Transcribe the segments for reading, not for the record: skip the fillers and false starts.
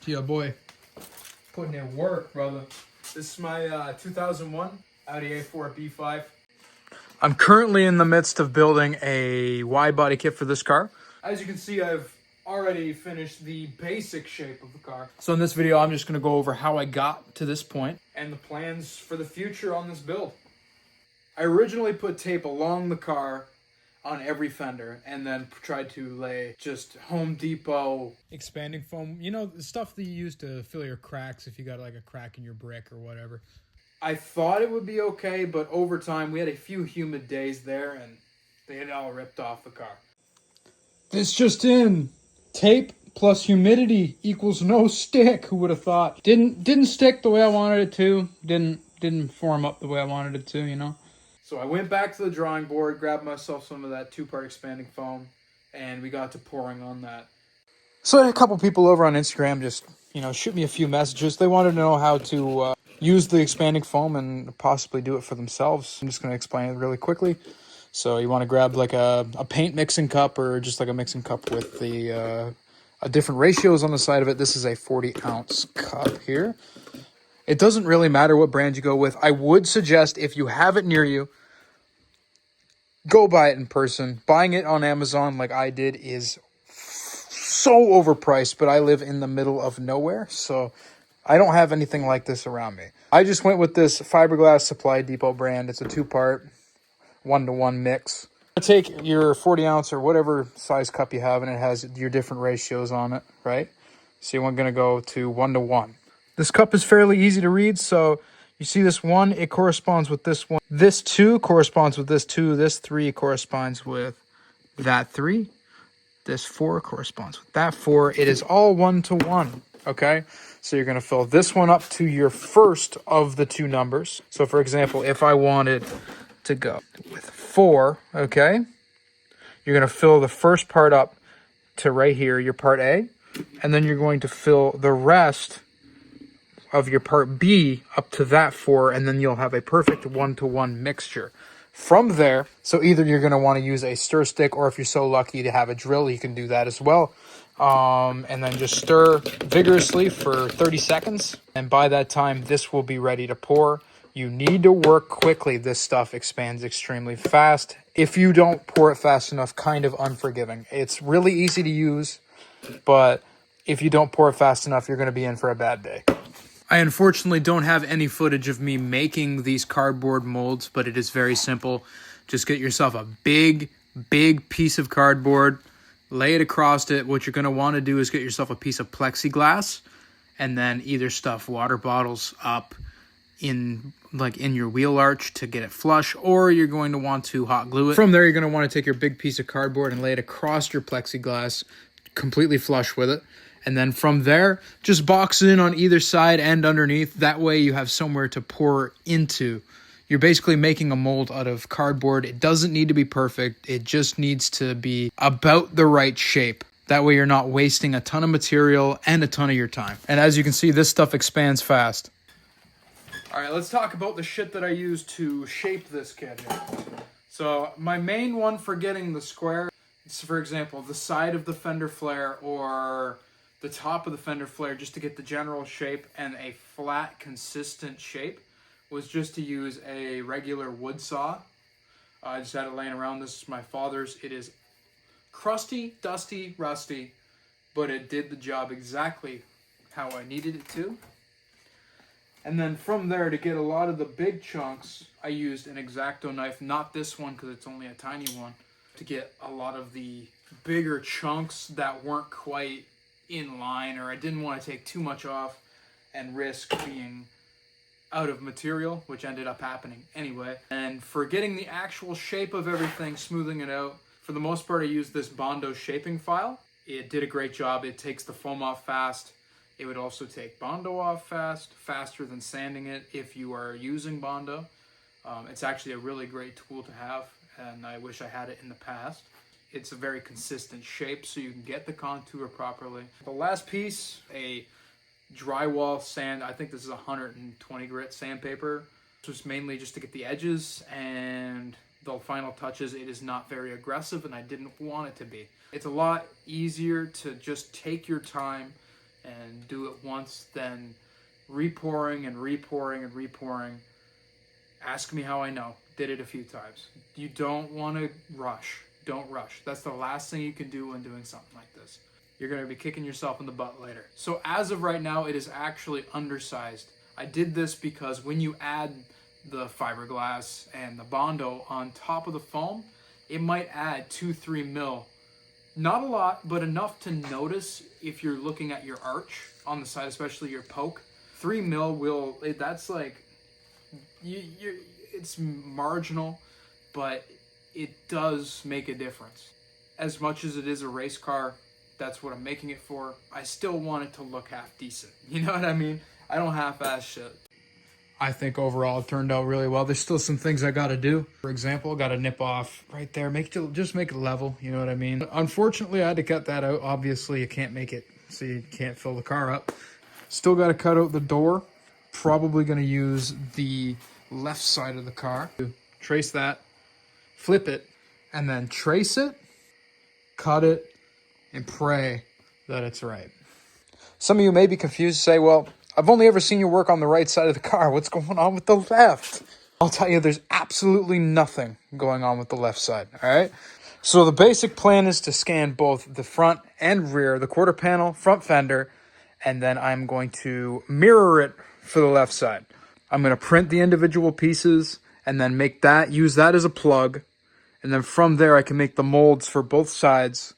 Yeah, boy. Putting in work, brother. This is my 2001 Audi A4 B5. I'm currently in the midst of building a wide body kit for this car. As you can see, I've already finished the basic shape of the car. So in this video, I'm just going to go over how I got to this point and the plans for the future on this build. I originally put tape along the car on every fender and then tried to lay just Home Depot expanding foam, you know, the stuff that you use to fill your cracks if you got like a crack in your brick or whatever. I thought it would be okay, but over time we had a few humid days there and they had all ripped off the car. This just in. Tape plus humidity equals no stick. Who would have thought? Didn't stick the way I wanted it to. Didn't form up the way I wanted it to, you know. So I went back to the drawing board, grabbed myself some of that 2-part expanding foam, and we got to pouring on that. So I had a couple people over on Instagram just, shoot me a few messages. They wanted to know how to use the expanding foam and possibly do it for themselves. I'm just going to explain it really quickly. So you want to grab like a paint mixing cup or just like a mixing cup with the different ratios on the side of it. This is a 40-ounce cup here. It doesn't really matter what brand you go with. I would suggest if you have it near you, go buy it in person. Buying it on Amazon like I did is so overpriced, but I live in the middle of nowhere, so I don't have anything like this around me. I just went with this Fiberglass Supply Depot brand. It's a 2-part, 1-to-1 mix. Take your 40-ounce or whatever size cup you have, and it has your different ratios on it, right? So you're going to go to 1-to-1. This cup is fairly easy to read, so you see this 1, it corresponds with this 1. This 2 corresponds with this 2. This 3 corresponds with that 3. This 4 corresponds with that 4. It is all 1-to-1, okay? So you're going to fill this one up to your first of the 2 numbers. So, for example, if I wanted to go with 4, okay, you're going to fill the first part up to right here, your part A, and then you're going to fill the rest of your part B up to that 4, and then you'll have a perfect 1-to-1 mixture. From there, so either you're going to want to use a stir stick, or if you're so lucky to have a drill, you can do that as well. And then just stir vigorously for 30 seconds. And by that time, this will be ready to pour. You need to work quickly. This stuff expands extremely fast. If you don't pour it fast enough, kind of unforgiving. It's really easy to use, but if you don't pour it fast enough, you're going to be in for a bad day. I unfortunately don't have any footage of me making these cardboard molds, but it is very simple. Just get yourself a big piece of cardboard, lay it across it. What you're going to want to do is get yourself a piece of plexiglass, and then either stuff water bottles up in your wheel arch to get it flush, or you're going to want to hot glue it. From there, you're going to want to take your big piece of cardboard and lay it across your plexiglass, completely flush with it. And then from there, just box it in on either side and underneath. That way you have somewhere to pour into. You're basically making a mold out of cardboard. It doesn't need to be perfect. It just needs to be about the right shape. That way you're not wasting a ton of material and a ton of your time. And as you can see, this stuff expands fast. All right, let's talk about the shit that I use to shape this kit here. So my main one for getting the square is, for example, the side of the fender flare or the top of the fender flare, just to get the general shape and a flat, consistent shape, was just to use a regular wood saw. I just had it laying around. This is my father's. It is crusty, dusty, rusty, but it did the job exactly how I needed it to. And then from there, to get a lot of the big chunks, I used an X-Acto knife, not this one because it's only a tiny one, to get a lot of the bigger chunks that weren't quite in line, or I didn't want to take too much off and risk being out of material, which ended up happening anyway. And for getting the actual shape of everything, smoothing it out, for the most part I used this Bondo shaping file. It did a great job. It takes the foam off fast. It would also take Bondo off faster than sanding it if you are using Bondo. It's actually a really great tool to have, and I wish I had it in the past. It's a very consistent shape, so you can get the contour properly. The last piece, a drywall sand. I think this is 120 grit sandpaper. This was mainly just to get the edges and the final touches. It is not very aggressive, and I didn't want it to be. It's a lot easier to just take your time, and do it once, then repouring and repouring and repouring. Ask me how I know. Did it a few times. You don't want to rush. Don't rush. That's the last thing you can do when doing something like this. You're going to be kicking yourself in the butt later. So as of right now, it is actually undersized. I did this because when you add the fiberglass and the Bondo on top of the foam, it might add 2-3 mil. Not a lot, but enough to notice if you're looking at your arch on the side, especially your poke. 3 mil will, that's like, it's marginal, but it does make a difference. As much as it is a race car, that's what I'm making it for. I still want it to look half decent. You know what I mean? I don't half-ass shit. I think overall it turned out really well. There's still some things I got to do. For example, got to nip off right there. Just make it level. You know what I mean? Unfortunately, I had to cut that out. Obviously, you can't make it so you can't fill the car up. Still got to cut out the door. Probably going to use the left side of the car. Trace that, flip it, and then trace it, cut it, and pray that it's right. Some of you may be confused, say, well, I've only ever seen you work on the right side of the car. What's going on with the left? I'll tell you, there's absolutely nothing going on with the left side, all right? So the basic plan is to scan both the front and rear, the quarter panel, front fender, and then I'm going to mirror it for the left side. I'm going to print the individual pieces and then use that as a plug. And then from there, I can make the molds for both sides,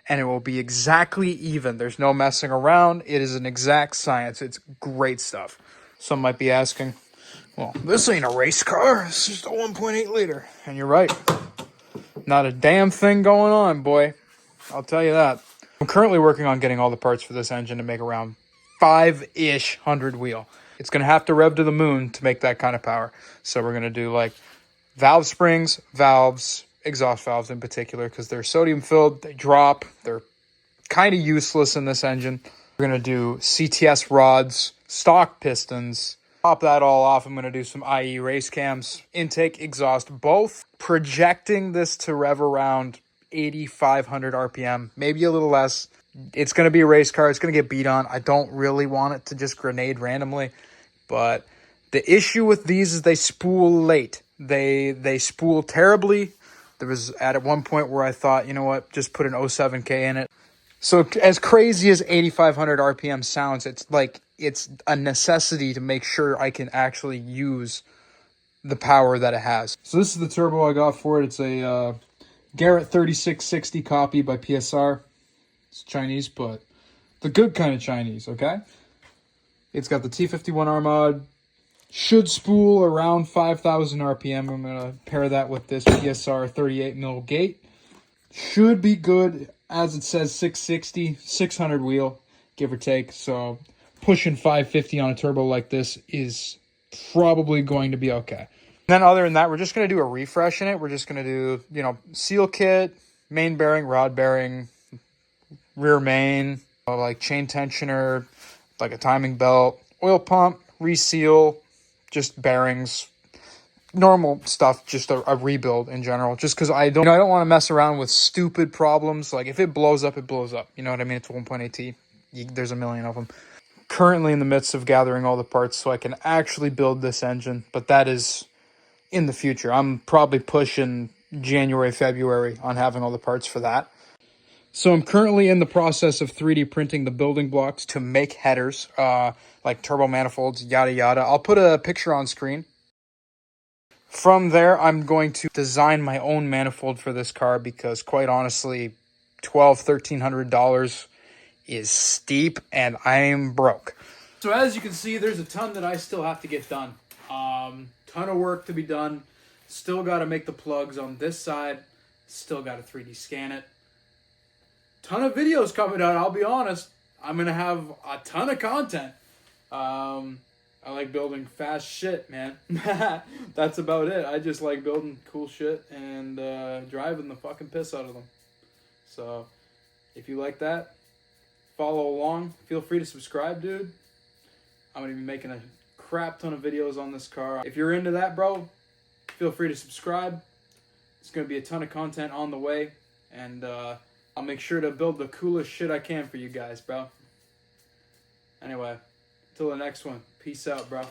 and it will be exactly even. There's no messing around. It is an exact science. It's great stuff. Some might be asking, well, this ain't a race car. It's just a 1.8 liter. And you're right. Not a damn thing going on, boy. I'll tell you that. I'm currently working on getting all the parts for this engine to make around 5-ish 100 wheel. It's going to have to rev to the moon to make that kind of power. So we're going to do like valve springs, valves, exhaust valves in particular, because they're sodium filled, they drop, they're kind of useless in this engine. We're going to do CTS rods, stock pistons. Top that all off, I'm going to do some IE race cams, intake, exhaust, both. Projecting this to rev around 8,500 RPM, maybe a little less. It's going to be a race car. It's going to get beat on. I don't really want it to just grenade randomly. But the issue with these is they spool late. They spool terribly. There was at one point where I thought, you know what, just put an 07K in it. So as crazy as 8,500 RPM sounds, it's a necessity to make sure I can actually use the power that it has. So this is the turbo I got for it. It's a Garrett 3660 copy by PSR. It's Chinese, but the good kind of Chinese, okay? It's got the T51 R mod. Should spool around 5,000 RPM. I'm going to pair that with this PSR 38mm gate. Should be good, as it says 660, 600 wheel, give or take. So pushing 550 on a turbo like this is probably going to be okay. Then other than that, we're just going to do a refresh in it. We're just going to do, seal kit, main bearing, rod bearing, rear main, like chain tensioner, like a timing belt, oil pump, reseal, just bearings, normal stuff, just a rebuild in general. Just because I don't want to mess around with stupid problems. Like if it blows up, it blows up. You know what I mean? It's 1.8T. There's a million of them. Currently in the midst of gathering all the parts so I can actually build this engine, but that is in the future. I'm probably pushing January, February on having all the parts for that. So I'm currently in the process of 3D printing the building blocks to make headers, like turbo manifolds, yada yada. I'll put a picture on screen. From there, I'm going to design my own manifold for this car because, quite honestly, $1,200 is steep and I'm broke. So as you can see, there's a ton that I still have to get done. Ton of work to be done. Still got to make the plugs on this side. Still got to 3D scan it. Ton of videos coming out, I'll be honest. I'm going to have a ton of content. I like building fast shit, man. That's about it. I just like building cool shit and driving the fucking piss out of them. So, if you like that, follow along. Feel free to subscribe, dude. I'm going to be making a crap ton of videos on this car. If you're into that, bro, feel free to subscribe. It's going to be a ton of content on the way. And, I'll make sure to build the coolest shit I can for you guys, bro. Anyway, till the next one. Peace out, bro.